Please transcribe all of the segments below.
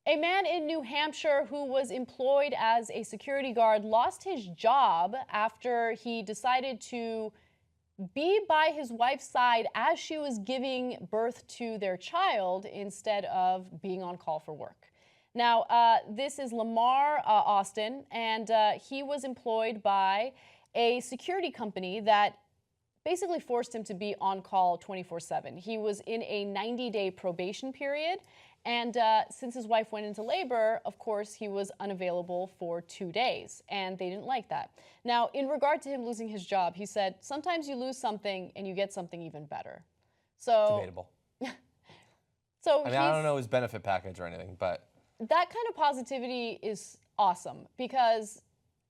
A man in New Hampshire who was employed as a security guard lost his job after he decided to be by his wife's side as she was giving birth to their child instead of being on call for work. Now, this is Lamar Austin, and he was employed by a security company that basically forced him to be on call 24/7. He was in a 90-day probation period, and since his wife went into labor, of course, he was unavailable for 2 days, and they didn't like that. Now, in regard to him losing his job, he said, sometimes you lose something and you get something even better. So, debatable. So I mean, I don't know his benefit package or anything, but that kind of positivity is awesome, because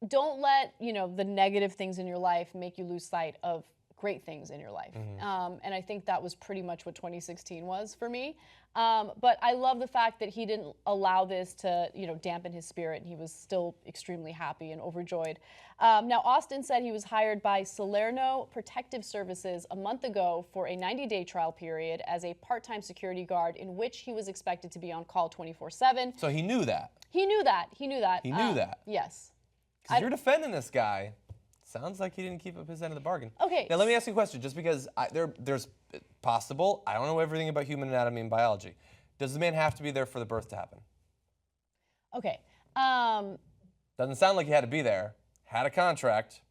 don't let, the negative things in your life make you lose sight of great things in your life. And I think that was pretty much what 2016 was for me. But I love the fact that he didn't allow this to, dampen his spirit. He was still extremely happy and overjoyed. Now, Austin said he was hired by Salerno Protective Services a month ago for a 90-day trial period as a part-time security guard in which he was expected to be on call 24/7. So he knew that. He knew that. He knew that. He knew that. Yes. Because you're defending this guy. Sounds like he didn't keep up his end of the bargain. Okay. Now, let me ask you a question, just because there's possible, I don't know everything about human anatomy and biology. Does the man have to be there for the birth to happen? Okay. Doesn't sound like he had to be there. Had a contract.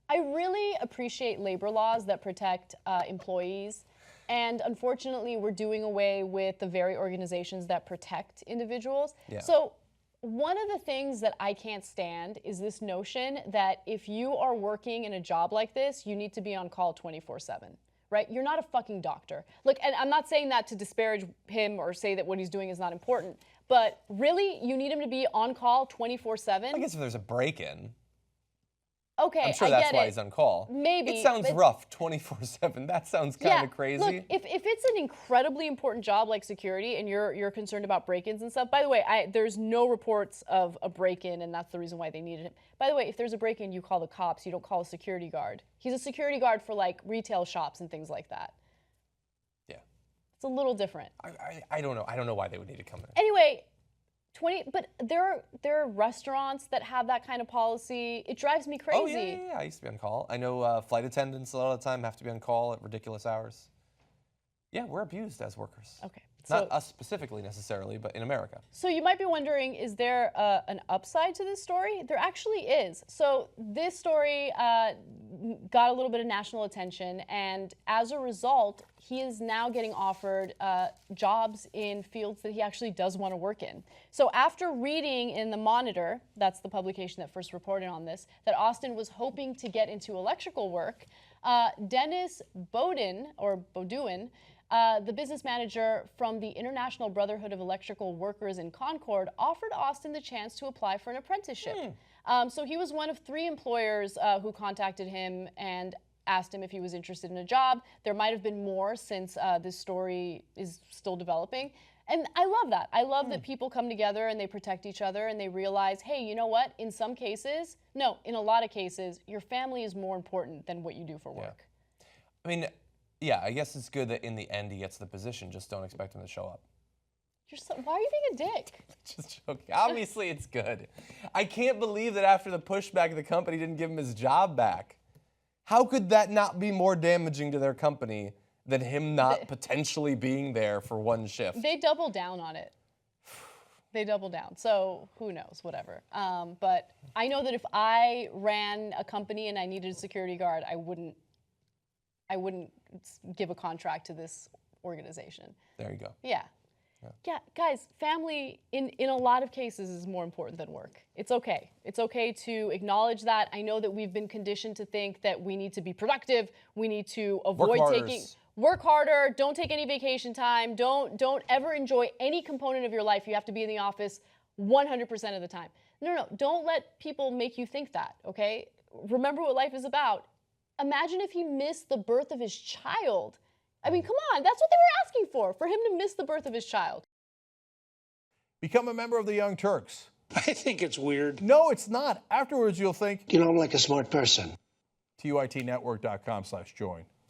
I really appreciate labor laws that protect employees. And unfortunately, we're doing away with the very organizations that protect individuals. Yeah. So one of the things that I can't stand is this notion that if you are working in a job like this, you need to be on call 24/7, right? You're not a fucking doctor. Look, and I'm not saying that to disparage him or say that what he's doing is not important, but really, you need him to be on call 24/7? I guess if there's a break-in. Okay, I'm sure I that's get why it. he's on call. Maybe. It sounds rough, 24/7. That sounds kind of crazy. Look, if it's an incredibly important job like security and you're concerned about break-ins and stuff, by the way, there's no reports of a break-in, and that's the reason why they needed him. By the way, if there's a break-in, you call the cops. You don't call a security guard. He's a security guard for like retail shops and things like that. Yeah. It's a little different. I don't know. I don't know why they would need to come in. Anyway, but there are restaurants that have that kind of policy. It drives me crazy. Oh, yeah. I used to be on call. I know flight attendants a lot of the time have to be on call at ridiculous hours. Yeah, we're abused as workers. Okay. Not us specifically necessarily, but in America. So you might be wondering, is there an upside to this story? There actually is. So this story got a little bit of national attention, and as a result, he is now getting offered jobs in fields that he actually does want to work in. So after reading in the Monitor, that's the publication that first reported on this, that Austin was hoping to get into electrical work, Dennis Beaudin, the business manager from the International Brotherhood of Electrical Workers in Concord, offered Austin the chance to apply for an apprenticeship. So he was one of 3 employers who contacted him and asked him if he was interested in a job. There might have been more since this story is still developing. And I love that. I love that people come together and they protect each other and they realize, hey, you know what? In some cases, no, in a lot of cases, your family is more important than what you do for work. Yeah. I mean, yeah, I guess it's good that in the end he gets the position. Just don't expect him to show up. Why are you being a dick? Just joking. Obviously, it's good. I can't believe that after the pushback, the company didn't give him his job back. How could that not be more damaging to their company than him not potentially being there for one shift? They double down on it. They double down. So who knows, whatever. But I know that if I ran a company and I needed a security guard, I wouldn't give a contract to this organization. There you go. Yeah. Yeah, guys, family in a lot of cases is more important than work. It's okay. It's okay to acknowledge that. I know that we've been conditioned to think that we need to be productive. We need to avoid work harder. Don't take any vacation time. Don't ever enjoy any component of your life. You have to be in the office 100% of the time. No. Don't let people make you think that, okay? Remember what life is about. Imagine if he missed the birth of his child. I mean, come on, that's what they were asking for him to miss the birth of his child. Become a member of the Young Turks. I think it's weird. No, it's not. Afterwards, you'll think, I'm like a smart person. TUITnetwork.com/join.